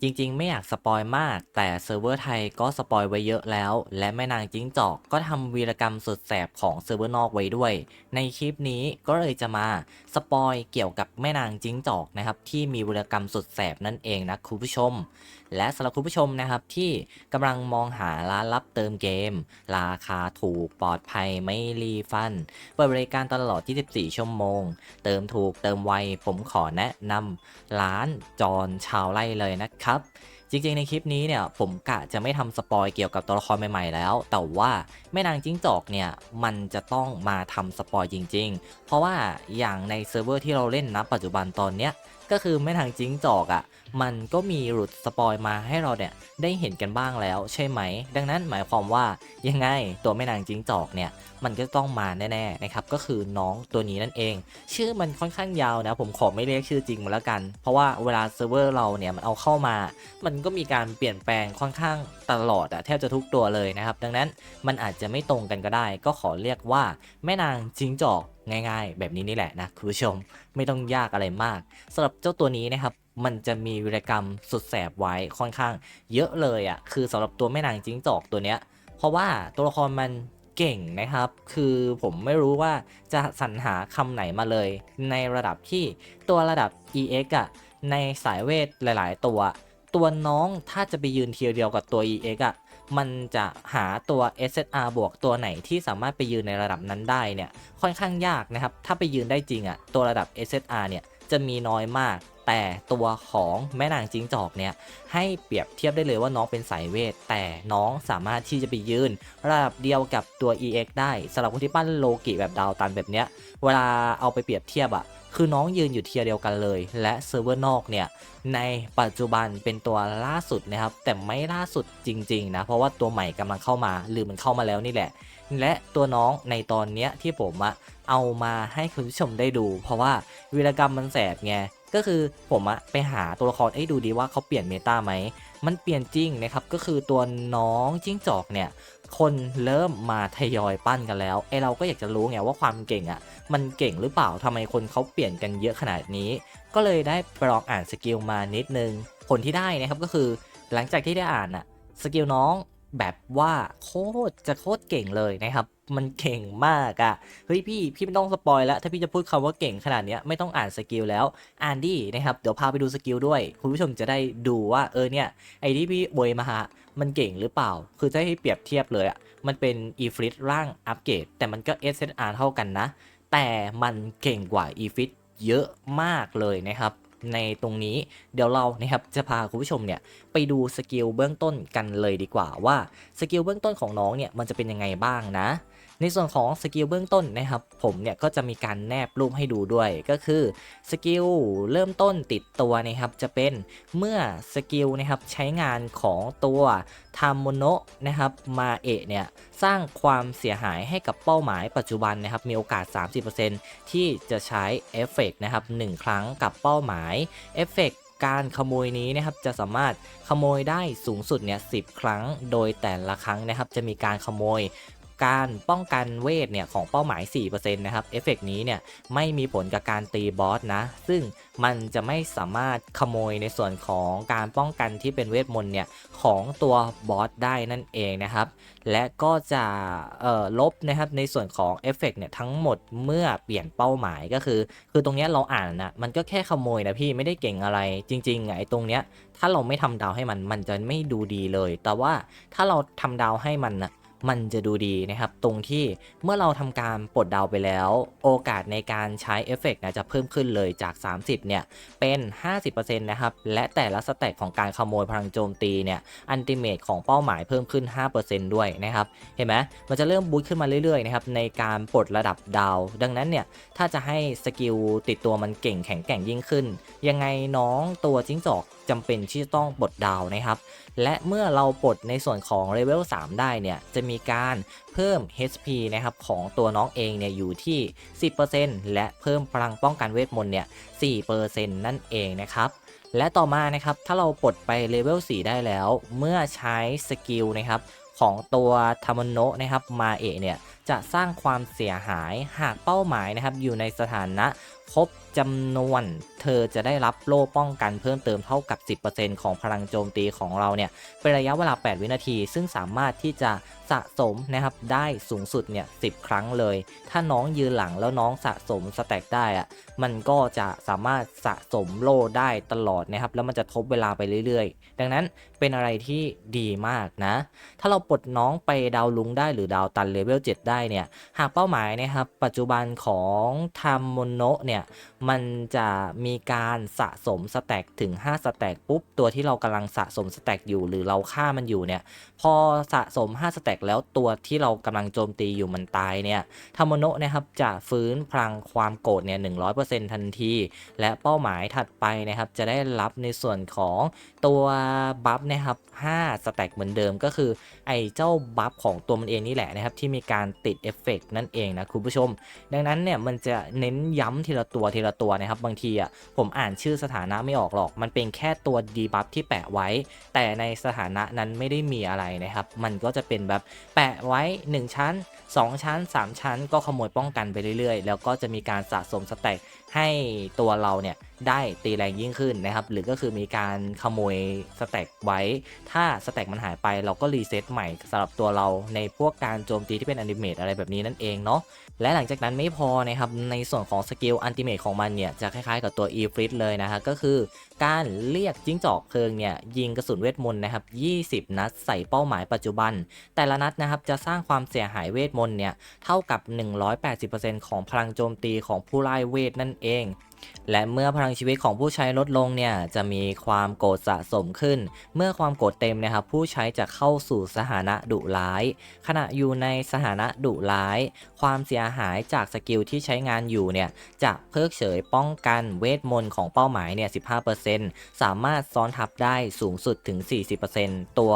จริงๆไม่อยากสปอยมากแต่เซิร์ฟเวอร์ไทยก็สปอยไว้เยอะแล้วและแม่นางจิ้งจอกก็ทำวีรกรรมสุดแสบของเซิร์ฟเวอร์นอกไว้ด้วยในคลิปนี้ก็เลยจะมาสปอยเกี่ยวกับแม่นางจิ้งจอกนะครับที่มีวีรกรรมสุดแสบนั่นเองนะคุณผู้ชมและสำหรับคุณผู้ชมนะครับที่กำลังมองหาร้านรับเติมเกมราคาถูกปลอดภัยไม่รีฟันเปิดบริการตลอด24ชั่วโมงเติมถูกเติมไวผมขอแนะนำร้านจอนชาวไร่เลยนะครับจริงๆในคลิปนี้เนี่ยผมกะจะไม่ทำสปอยเกี่ยวกับตัวละครใหม่ๆแล้วแต่ว่าแม่นางจิ้งจอกเนี่ยมันจะต้องมาทำสปอยจริงๆเพราะว่าอย่างในเซิร์ฟเวอร์ที่เราเล่นนะปัจจุบันตอนเนี้ยก็คือแม่นางจิ้งจอกมันก็มีหลุดสปอยมาให้เราเนี่ยได้เห็นกันบ้างแล้วใช่ไหมดังนั้นหมายความว่ายังไงตัวแม่นางจิ้งจอกเนี่ยมันก็ต้องมาแน่ๆนะครับก็คือน้องตัวนี้นั่นเองชื่อมันค่อนข้างยาวนะผมขอไม่เรียกชื่อจริงมาแล้วกันเพราะว่าเวลาเซิร์ฟเวอร์เราเนี่ยมันเอาเข้ามามันก็มีการเปลี่ยนแปลงค่อนข้างตลอดแทบจะทุกตัวเลยนะครับดังนั้นมันอาจจะไม่ตรงกันก็ได้ก็ขอเรียกว่าแม่นางจิ้งจอกง่ายๆแบบนี้นี่แหละนะคุณผู้ชมไม่ต้องยากอะไรมากสำหรับเจ้าตัวนี้นะครับมันจะมีวีรกรรมสุดแสบไว้ค่อนข้างเยอะเลยคือสำหรับตัวแม่นางจิ้งจอกตัวเนี้ยเพราะว่าตัวละครมันเก่งนะครับคือผมไม่รู้ว่าจะสรรหาคำไหนมาเลยในระดับที่ตัวระดับ EX ในสายเวทหลายๆตัวน้องถ้าจะไปยืนเทียร์เดียวกับตัว EX มันจะหาตัว SSR บวกตัวไหนที่สามารถไปยืนในระดับนั้นได้เนี่ยค่อนข้างยากนะครับถ้าไปยืนได้จริงตัวระดับ SSR เนี่ยจะมีน้อยมากแต่ตัวของแม่นางจิ้งจอกเนี่ยให้เปรียบเทียบได้เลยว่าน้องเป็นสายเวทแต่น้องสามารถที่จะไปยืนระดับเดียวกับตัว EX ได้สำหรับคนที่ปั้นโลกิแบบดาวตันแบบเนี้ยเวลาเอาไปเปรียบเทียบคือน้องยืนอยู่เทียร์เดียวกันเลยและเซิร์ฟเวอร์นอกเนี่ยในปัจจุบันเป็นตัวล่าสุดนะครับแต่ไม่ล่าสุดจริงๆนะเพราะว่าตัวใหม่กำลังเข้ามาหรือมันเข้ามาแล้วนี่แหละและตัวน้องในตอนเนี้ยที่ผมเอามาให้คุณผู้ชมได้ดูเพราะว่าวีรกรรมมันแสบไงก็คือผมไปหาตัวละครดูดีว่าเขาเปลี่ยนเมตาไหมมันเปลี่ยนจริงนะครับก็คือตัวน้องจิ้งจอกเนี่ยคนเริ่มมาทยอยปั้นกันแล้วเราก็อยากจะรู้ไงว่าความเก่งมันเก่งหรือเปล่าทำไมคนเขาเปลี่ยนกันเยอะขนาดนี้ก็เลยได้ไปลองอ่านสกิลมานิดนึงผลที่ได้นะครับก็คือหลังจากที่ได้อ่านสกิลน้องแบบว่าโคตรเก่งเลยนะครับมันเก่งมากเฮ้ยพี่ไม่ต้องสปอยแล้วถ้าพี่จะพูดคำว่าเก่งขนาดนี้ไม่ต้องอ่านสกิลแล้วอ่านดินะครับเดี๋ยวพาไปดูสกิลด้วยคุณผู้ชมจะได้ดูว่าเนี่ยไอที่พี่บวยมามันเก่งหรือเปล่าคือถ้าให้เปรียบเทียบเลยมันเป็นอีฟริตร่างอัปเกรดแต่มันก็ SSR เท่ากันนะแต่มันเก่งกว่าอีฟริตเยอะมากเลยนะครับในตรงนี้เดี๋ยวเรานะครับจะพาคุณผู้ชมเนี่ยไปดูสกิลเบื้องต้นกันเลยดีกว่าว่าสกิลเบื้องต้นของน้องเนี่ยมันจะเป็นยังไงบ้างนะในส่วนของสกิลเบื้องต้นนะครับผมเนี่ยก็จะมีการแนบรูปให้ดูด้วยก็คือสกิลเริ่มต้นติดตัวนะครับจะเป็นเมื่อสกิลนะครับใช้งานของตัวทามโมโนะนะครับมาเนี่ยสร้างความเสียหายให้กับเป้าหมายปัจจุบันนะครับมีโอกาส 30% ที่จะใช้เอฟเฟกต์นะครับ1ครั้งกับเป้าหมายเอฟเฟกต์การขโมยนี้นะครับจะสามารถขโมยได้สูงสุดเนี่ย10 ครั้งโดยแต่ละครั้งนะครับจะมีการขโมยการป้องกันเวทเนี่ยของเป้าหมาย 4% นะครับเอฟเฟกต์นี้เนี่ยไม่มีผลกับการตีบอสนะซึ่งมันจะไม่สามารถขโมยในส่วนของการป้องกันที่เป็นเวทมนต์เนี่ยของตัวบอสได้นั่นเองนะครับและก็จะลบนะครับในส่วนของเอฟเฟกต์เนี่ยทั้งหมดเมื่อเปลี่ยนเป้าหมายก็คือตรงเนี้ยเราอ่านมันก็แค่ขโมยนะพี่ไม่ได้เก่งอะไรจริงๆไอ้ตรงเนี้ยถ้าเราไม่ทำดาวให้มันจะไม่ดูดีเลยแต่ว่าถ้าเราทำดาวให้มันจะดูดีนะครับตรงที่เมื่อเราทำการปลดดาวไปแล้วโอกาสในการใช้เอฟเฟกต์จะเพิ่มขึ้นเลยจาก30เนี่ยเป็น 50% นะครับและแต่ละสเต็ปของการขโมยพลังโจมตีเนี่ยอันติเมตของเป้าหมายเพิ่มขึ้น 5% ด้วยนะครับเห็นไหมมันจะเริ่มบูสต์ขึ้นมาเรื่อยๆนะครับในการปลดระดับดาวดังนั้นเนี่ยถ้าจะให้สกิลติดตัวมันเก่งแข็งแกร่งยิ่งขึ้นยังไงน้องตัวจิ้งจอกจำเป็นที่จะต้องปลดดาวนะครับและเมื่อเราปลดในส่วนของเลเวล3ได้เนี่ยจะมีการเพิ่ม HP นะครับของตัวน้องเองเนี่ยอยู่ที่ 10% และเพิ่มพลังป้องกันเวทมนต์เนี่ย 4% นั่นเองนะครับและต่อมานะครับถ้าเราปลดไปเลเวล4ได้แล้วเมื่อใช้สกิลนะครับของตัวทามโนะนะครับมาเนี่ยจะสร้างความเสียหายหากเป้าหมายนะครับอยู่ในสถานะครบ จำนวนเธอจะได้รับโล่ป้องกันเพิ่มเติมเท่ากับ 10% ของพลังโจมตีของเราเนี่ยเป็นระยะเวลา 8 วินาทีซึ่งสามารถที่จะสะสมนะครับได้สูงสุดเนี่ย10 ครั้งเลยถ้าน้องยืนหลังแล้วน้องสะสมสแต็กได้อะมันก็จะสามารถสะสมโล่ได้ตลอดนะครับแล้วมันจะทบเวลาไปเรื่อยๆดังนั้นเป็นอะไรที่ดีมากนะถ้าเราปลดน้องไปดาวลุงได้หรือดาวตันเลเวล 7 ได้เนี่ยหากเป้าหมายนะครับปัจจุบันของทามโมโนะเนี่ยมันจะมีการสะสมสแต็กถึง5สแต็กปุ๊บตัวที่เรากำลังสะสมสแต็กอยู่หรือเราฆ่ามันอยู่เนี่ยพอสะสม5สแต็กแล้วตัวที่เรากำลังโจมตีอยู่มันตายเนี่ยทามโมโนะนะครับจะฟื้นพลังความโกรธเนี่ย 100% ทันทีและเป้าหมายถัดไปนะครับจะได้รับในส่วนของตัวบัฟนะครับ5สแต็กเหมือนเดิมก็คือไอ้เจ้าบัฟของตัวมันเองนี่แหละนะครับที่มีการติดเอฟเฟกต์นั่นเองนะคุณผู้ชมดังนั้นเนี่ยมันจะเน้นย้ำทีละตัวนะครับบางทีอ่ะผมอ่านชื่อสถานะไม่ออกหรอกมันเป็นแค่ตัวดีบัฟที่แปะไว้แต่ในสถานะนั้นไม่ได้มีอะไรนะครับมันก็จะเป็นแบบแปะไว้1ชั้น2ชั้น3ชั้นก็ขโมยป้องกันไปเรื่อยๆแล้วก็จะมีการสะสมสแต็กให้ตัวเราเนี่ยได้ตีแรงยิ่งขึ้นนะครับหรือก็คือมีการขโมยสแต็กไว้ถ้าสแต็กมันหายไปเราก็รีเซ็ตใหม่สำหรับตัวเราในพวกการโจมตีที่เป็นอนิเมตอะไรแบบนี้นั่นเองเนาะและหลังจากนั้นไม่พอนะครับในส่วนของสกิลอัลติเมตของมันเนี่ยจะคล้ายๆกับตัว e f r i t เลยนะฮะก็คือการเรียกจิ้งจอกเพลิงเนี่ยยิงกระสุนเวทมนต์นะครับ20นัดใส่เป้าหมายปัจจุบันแต่ละนัดนะครับจะสร้างความเสียหายเวทมนต์เนี่ยเท่ากับ 180% ของพลังโจมตีของผู้ไล่เวทนั่นเองและเมื่อพลังชีวิตของผู้ใช้ลดลงเนี่ยจะมีความโกรธสะสมขึ้นเมื่อความโกรธเต็มนะครับผู้ใช้จะเข้าสู่สถานะดุร้ายขณะอยู่ในสถานะดุร้ายความเสียหายจากสกิลที่ใช้งานอยู่เนี่ยจะเพิกเฉยป้องกันเวทมนต์ของเป้าหมายเนี่ย 15% สามารถซ้อนทับได้สูงสุดถึง 40% ตัว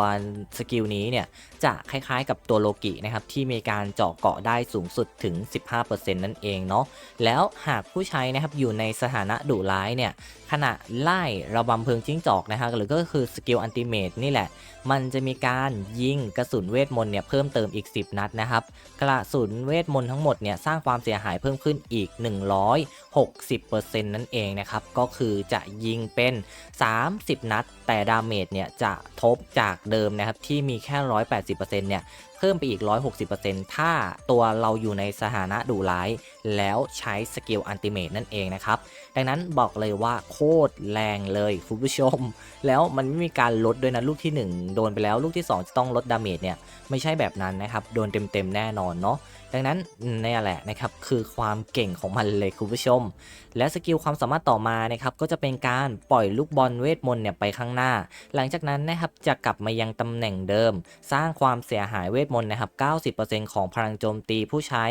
สกิลนี้เนี่ยจะคล้ายๆกับตัวโลกินะครับที่มีการเจาะเกาะได้สูงสุดถึง 15% นั่นเองเนาะแล้วหากผู้ใช้นะครับอยู่ในสถานะดุร้ายเนี่ยขณะไล่ระบำเพลิงจิ้งจอกนะฮะหรือก็คือสกิลอัลติเมทนี่แหละมันจะมีการยิงกระสุนเวทมนต์เนี่ยเพิ่มเติมอีก10นัดนะครับกระสุนเวทมนต์ทั้งหมดเนี่ยสร้างความเสียหายเพิ่มขึ้นอีก 160% นั่นเองนะครับก็คือจะยิงเป็น30นัดแต่ดาเมจเนี่ยจะทบจากเดิมนะครับที่มีแค่ 180% เนี่ยเพิ่มไปอีก 160% ถ้าตัวเราอยู่ในสถานะดุร้ายแล้วใช้สกิลอัลติเมทนั่นเองนะครับดังนั้นบอกเลยว่าโคตรแรงเลยคุณผู้ชมแล้วมันไม่มีการลดด้วยนะลูกที่1โดนไปแล้วลูกที่2จะต้องลดดาเมจเนี่ยไม่ใช่แบบนั้นนะครับโดนเต็มๆแน่นอนเนาะดังนั้นนี่แหละนะครับคือความเก่งของมันเลยคุณผู้ชมและสกิลความสามารถต่อมานะครับก็จะเป็นการปล่อยลูกบอลเวทมนต์เนี่ยไปข้างหน้าหลังจากนั้นนะครับจะกลับมายังตำแหน่งเดิมสร้างความเสียหายเวทมนต์นะครับ 90% ของพลังโจมตีผู้ใช้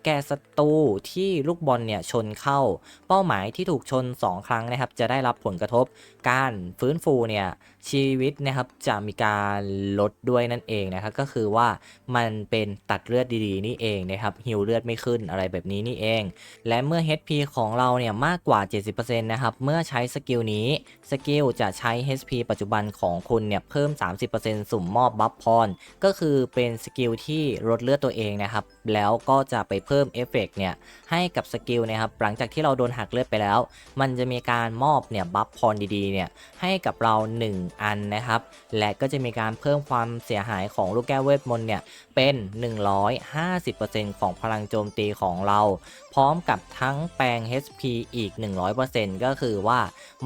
แก่ศัตรูที่ลูกบอลเนี่ยชนเข้าเป้าหมายที่ถูกชน2ครั้งนะครับจะได้รับผลกระทบการฟื้นฟูเนี่ยชีวิตนะครับจะมีการลดด้วยนั่นเองนะครับก็คือว่ามันเป็นตัดเลือดดีๆนี่เองนะครับฮีลเลือดไม่ขึ้นอะไรแบบนี้นี่เองและเมื่อ HP ของเราเนี่ยมากกว่า 70% นะครับเมื่อใช้สกิลนี้สกิลจะใช้ HP ปัจจุบันของคุณเนี่ยเพิ่ม 30% สุ่มมอบบัฟพรก็คือเป็นสกิลที่ลดเลือดตัวเองนะครับแล้วก็จะไปเพิ่มเอฟเฟกต์เนี่ยให้กับสกิลนะครับหลังจากที่เราโดนหักเลือดไปแล้วมันจะมีการมอบเนี่ยบัฟพรดีๆเนี่ยให้กับเรา1อันนะครับและก็จะมีการเพิ่มความเสียหายของลูกแก้วเวทมนต์เนี่ยเป็น 150% ของพลังโจมตีของเราพร้อมกับทั้งแปลง HP อีก 100% ก็คือว่า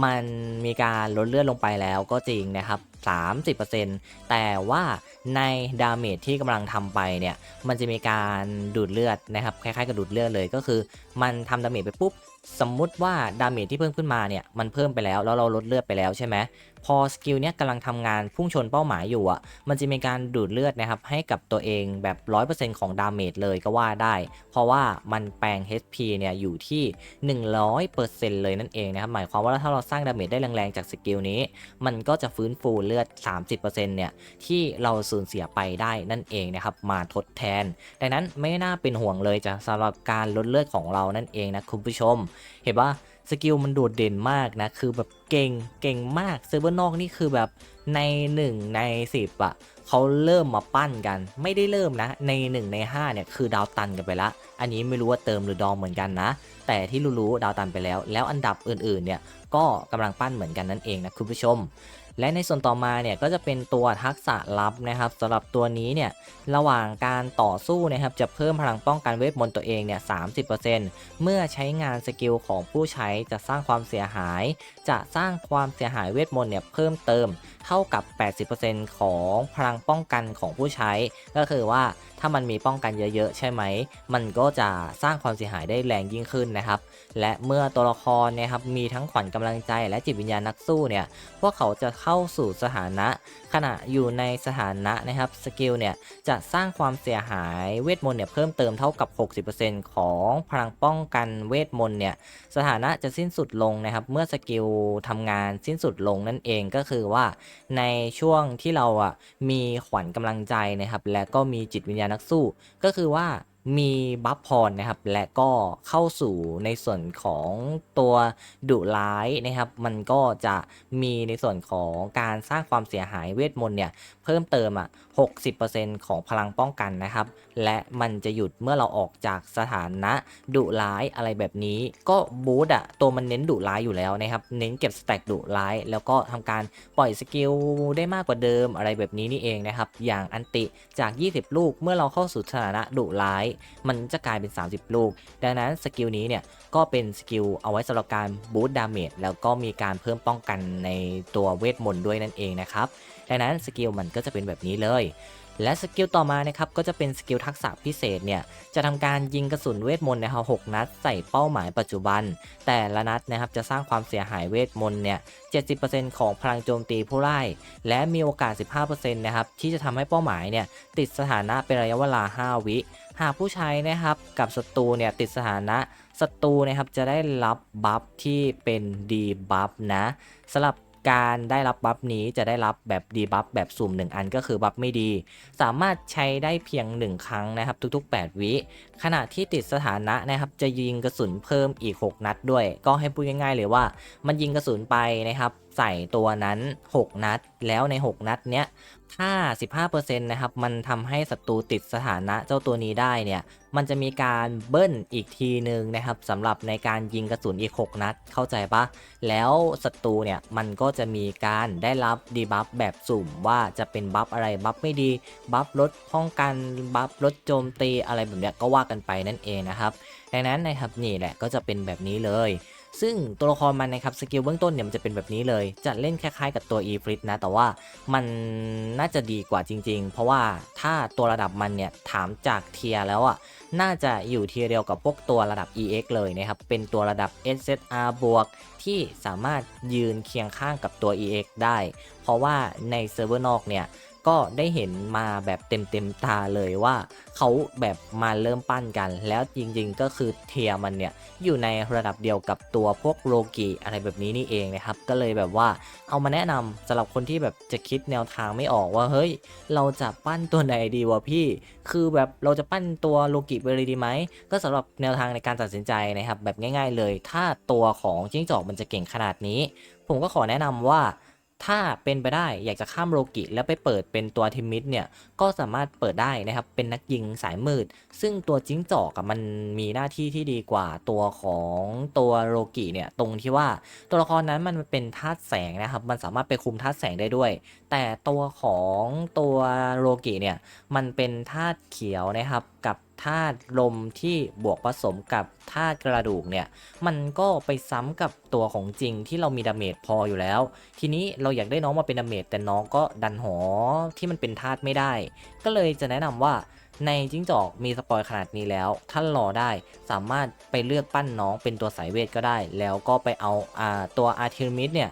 มันมีการลดเลือดลงไปแล้วก็จริงนะครับ30% แต่ว่าในดาเมจที่กำลังทำไปเนี่ยมันจะมีการดูดเลือดนะครับคล้ายๆกับดูดเลือดเลยก็คือมันทำดาเมจไปปุ๊บสมมุติว่าดาเมจที่เพิ่มขึ้นมาเนี่ยมันเพิ่มไปแล้วเราลดเลือดไปแล้วใช่ไหมพอสกิลเนี้ยกำลังทำงานพุ่งชนเป้าหมายอยู่อ่ะมันจะมีการดูดเลือดนะครับให้กับตัวเองแบบ 100% ของดาเมจเลยก็ว่าได้เพราะว่ามันแปลง HP เนี่ยอยู่ที่ 100% เลยนั่นเองนะครับหมายความว่าถ้าเราสร้างดาเมจได้แรงๆจากสกิลนี้มันก็จะฟื้นฟูเลือด 30% เนี่ยที่เราสูญเสียไปได้นั่นเองนะครับมาทดแทนดังนั้นไม่น่าเป็นห่วงเลยจ้ะสำหรับการลดเลือดของเรานั่นเองนะคุณผู้ชมเห็นว่า สกิลมันโดดเด่นมากนะคือแบบเก่งมากเซิร์ฟเวอร์นอกนี่คือแบบใน1ใน10อะเขาเริ่มมาปั้นกันไม่ได้เริ่มนะใน1ใน5เนี่ยคือดาวตันกันไปละอันนี้ไม่รู้ว่าเติมหรือดองเหมือนกันนะแต่ที่รู้ๆดาวตันไปแล้วอันดับอื่นๆเนี่ยก็กำลังปั้นเหมือนกันนั่นเองนะคุณผู้ชมและในส่วนต่อมาเนี่ยก็จะเป็นตัวทักษะลับนะครับสำหรับตัวนี้เนี่ยระหว่างการต่อสู้นะครับจะเพิ่มพลังป้องกันเวทมนต์ตัวเองเนี่ย30%เมื่อใช้งานสกิลของผู้ใช้จะสร้างความเสียหายเวทมนต์เนี่ยเพิ่มเติมเท่ากับ 80% ของพลังป้องกันของผู้ใช้ก็คือว่าถ้ามันมีป้องกันเยอะๆใช่ไหมมันก็จะสร้างความเสียหายได้แรงยิ่งขึ้นนะครับและเมื่อตัวละครเนี่ยครับมีทั้งขวัญกำลังใจและจิตวิญญาณนักสู้เนี่ยพวกเขาจะเข้าสู่สถานะขณะอยู่ในสถานะนะครับสกิลเนี่ยจะสร้างความเสียหายเวทมนต์เนี่ยเพิ่มเติมเท่ากับ 60% ของพลังป้องกันเวทมนต์เนี่ยสถานะจะสิ้นสุดลงนะครับเมื่อสกิลทำงานสิ้นสุดลงนั่นเองก็คือว่าในช่วงที่เรามีขวัญกำลังใจนะครับและก็มีจิตวิญญาณนักสู้ก็คือว่ามีบัฟพรนะครับและก็เข้าสู่ในส่วนของตัวดุร้ายนะครับมันก็จะมีในส่วนของการสร้างความเสียหายเวทมนต์เนี่ยเพิ่มเติม60%ของพลังป้องกันนะครับและมันจะหยุดเมื่อเราออกจากสถานะดุร้ายอะไรแบบนี้ก็บูสต์ตัวมันเน้นดุร้ายอยู่แล้วนะครับเน้นเก็บสแต็กดุร้ายแล้วก็ทำการปล่อยสกิลได้มากกว่าเดิมอะไรแบบนี้นี่เองนะครับอย่างอันติจาก20ลูกเมื่อเราเข้าสู่สถานะดุร้ายมันจะกลายเป็น30ลูกดังนั้นสกิลนี้เนี่ยก็เป็นสกิลเอาไว้สำหรับการบูสต์ดาเมจแล้วก็มีการเพิ่มป้องกันในตัวเวทมนต์ด้วยนั่นเองนะครับดังนั้นสกิลมันก็จะเป็นแบบนี้เลยและสกิลต่อมานะครับก็จะเป็นสกิลทักษะพิเศษเนี่ยจะทำการยิงกระสุนเวทมนต์นะครับ6นัดใส่เป้าหมายปัจจุบันแต่ละนัดนะครับจะสร้างความเสียหายเวทมนต์เนี่ย70%ของพลังโจมตีผู้ไล่และมีโอกาส 15% นะครับที่จะทำให้เป้าหมายเนี่ยติดสถานะเป็นระยะเวลา5วิหากผู้ใช้นะครับกับศัตรูเนี่ยติดสถานะศัตรูนะครับจะได้รับบัฟที่เป็นดีบัฟนะสำหรับการได้รับบัฟนี้จะได้รับแบบดีบัฟแบบสุ่ม1อันก็คือบัฟไม่ดีสามารถใช้ได้เพียง1ครั้งนะครับทุกๆ8วิขณะที่ติดสถานะนะครับจะยิงกระสุนเพิ่มอีก6นัดด้วยก็ให้พูดง่ายๆเลยว่ามันยิงกระสุนไปนะครับใส่ตัวนั้น6นัดแล้วใน6นัดเนี้ยถ้า 15% นะครับมันทำให้ศัตรูติดสถานะเจ้าตัวนี้ได้เนี่ยมันจะมีการเบิ้ลอีกทีนึงนะครับสำหรับในการยิงกระสุนอีก6นัดเข้าใจปะแล้วศัตรูเนี่ยมันก็จะมีการได้รับดีบัฟแบบสุ่มว่าจะเป็นบัฟอะไรบัฟไม่ดีบัฟลดป้องกันบัฟลดโจมตีอะไรแบบเนี้ยก็ว่ากันไปนั่นเองนะครับดังนั้นนะครับนี่แหละก็จะเป็นแบบนี้เลยซึ่งตัวละครมันนะครับสกิลเบื้องต้นเนี่ยมันจะเป็นแบบนี้เลยจะเล่นคล้ายๆกับตัว E-Frit นะแต่ว่ามันน่าจะดีกว่าจริงๆเพราะว่าถ้าตัวระดับมันเนี่ยถามจากเทียร์แล้วน่าจะอยู่เทียร์เดียวกับพวกตัวระดับ EX เลยนะครับเป็นตัวระดับ SSR บวกที่สามารถยืนเคียงข้างกับตัว EX ได้เพราะว่าในเซิร์ฟเวอร์นอกเนี่ยก็ได้เห็นมาแบบเต็มตาเลยว่าเขาแบบมาเริ่มปั้นกันแล้วจริงๆก็คือเทียร์มันเนี่ยอยู่ในระดับเดียวกับตัวพวกโลกิอะไรแบบนี้นี่เองนะครับก็เลยแบบว่าเอามาแนะนำสำหรับคนที่แบบจะคิดแนวทางไม่ออกว่าเฮ้ยเราจะปั้นตัวไหนดีวะพี่คือแบบเราจะปั้นตัวโลกิไปเลยดีไหมก็สำหรับแนวทางในการตัดสินใจนะครับแบบง่ายๆเลยถ้าตัวของจิ้งจอกมันจะเก่งขนาดนี้ผมก็ขอแนะนำว่าถ้าเป็นไปได้อยากจะข้ามโลกิแล้วไปเปิดเป็นตัวทิมิดเนี่ยก็สามารถเปิดได้นะครับเป็นนักยิงสายมืดซึ่งตัวจิ้งจอกมันมีหน้าที่ที่ดีกว่าตัวของตัวโลกิเนี่ยตรงที่ว่าตัวละครนั้นมันเป็นธาตุแสงนะครับมันสามารถไปคุมธาตุแสงได้ด้วยแต่ตัวของตัวโลกิเนี่ยมันเป็นธาตุเขียวนะครับกับธาตุลมที่บวกผสมกับธาตุกระดูกเนี่ยมันก็ไปซ้ำกับตัวของจริงที่เรามีดาเมจพออยู่แล้วทีนี้เราอยากได้น้องมาเป็นดาเมจแต่น้องก็ดันหอที่มันเป็นธาตุไม่ได้ก็เลยจะแนะนำว่าในจิ้งจอกมีสปอยขนาดนี้แล้วท่านรอได้สามารถไปเลือกปั้นน้องเป็นตัวสายเวทก็ได้แล้วก็ไปเอาตัวอาร์เทมิสเนี่ย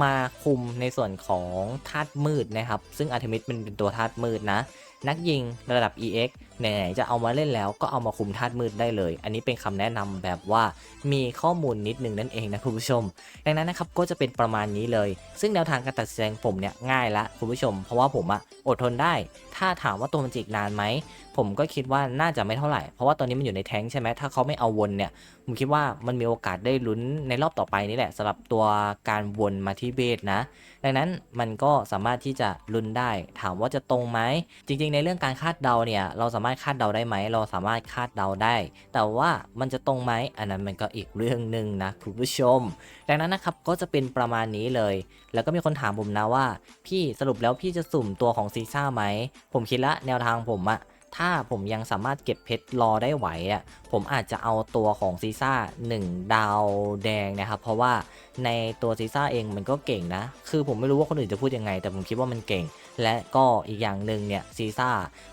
มาคุมในส่วนของธาตุมืดนะครับซึ่งอาร์เทมิสเป็นตัวธาตุมืดนะนักยิงระดับ EX ไหนๆจะเอามาเล่นแล้วก็เอามาคุมธาตุมืดได้เลยอันนี้เป็นคำแนะนำแบบว่ามีข้อมูลนิดนึงนั่นเองนะคุณผู้ชมดังนั้นนะครับก็จะเป็นประมาณนี้เลยซึ่งแนวทางการตัดสินใจผมเนี่ยง่ายละคุณผู้ชมเพราะว่าผมอดทนได้ถ้าถามว่าตัวมันจิกนานไหมผ ผมก็คิดว่าน่าจะไม่เท่าไหร่เพราะว่าตอนนี้มันอยู่ในแท้งใช่ไหมถ้าเขาไม่เอาวนเนี่ยผมคิดว่ามันมีโอกาสได้ลุ้นในรอบต่อไปนี่แหละสำหรับตัวการวนมาที่เบสนะดังนั้นมันก็สามารถที่จะลุ้นได้ถามว่าจะตรงไหมจริงๆในเรื่องการคาดเดาเนี่ยเราสามารถคาดเดาได้ไหมเราสามารถคาดเดาได้แต่ว่ามันจะตรงไหมอันนั้นมันก็อีกเรื่องหนึ่งนะคุณผู้ชมดังนั้นนะครับก็จะเป็นประมาณนี้เลยแล้วก็มีคนถามผมนะว่าพี่สรุปแล้วพี่จะสุ่มตัวของซีซ่าไหมผมคิดละแนวทางผมอะถ้าผมยังสามารถเก็บเพชรรอได้ไหวอะผมอาจจะเอาตัวของซีซ่า1ดาวแดงนะครับเพราะว่าในตัวซีซ่าเองมันก็เก่งนะคือผมไม่รู้ว่าคนอื่นจะพูดยังไงแต่ผมคิดว่ามันเก่งและก็อีกอย่างหนึ่งเนี่ยซีซ่า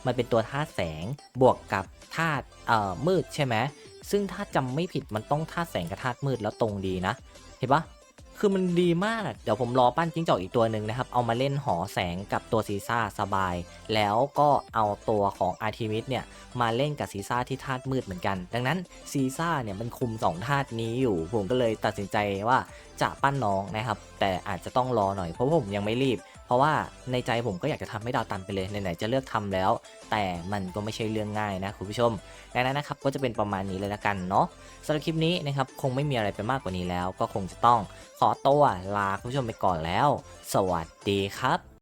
มันเป็นตัวธาตุแสงบวกกับธาตุมืดใช่ไหมซึ่งถ้าจำไม่ผิดมันต้องธาตุแสงกับธาตุมืดแล้วตรงดีนะเห็นปะคือมันดีมากเดี๋ยวผมรอปั้นจิ้งจอกอีกตัวหนึ่งนะครับเอามาเล่นหอแสงกับตัวซีซ่าสบายแล้วก็เอาตัวของอาร์ทิมิสเนี่ยมาเล่นกับซีซ่าที่ธาตุมืดเหมือนกันดังนั้นซีซ่าเนี่ยมันคุม2ธาตุนี้อยู่ผมก็เลยตัดสินใจว่าจะปั้นน้องนะครับแต่อาจจะต้องรอหน่อยเพราะผมยังไม่รีบเพราะว่าในใจผมก็อยากจะทำให้ดาวตันไปเลยไหนๆจะเลือกทำแล้วแต่มันก็ไม่ใช่เรื่องง่ายนะคุณผู้ชมดังนั้นนะครับก็จะเป็นประมาณนี้เลยละกันเนาะสำหรับคลิปนี้นะครับคงไม่มีอะไรไปมากกว่านี้แล้วก็คงจะต้องขอตัวลาคุณผู้ชมไปก่อนแล้วสวัสดีครับ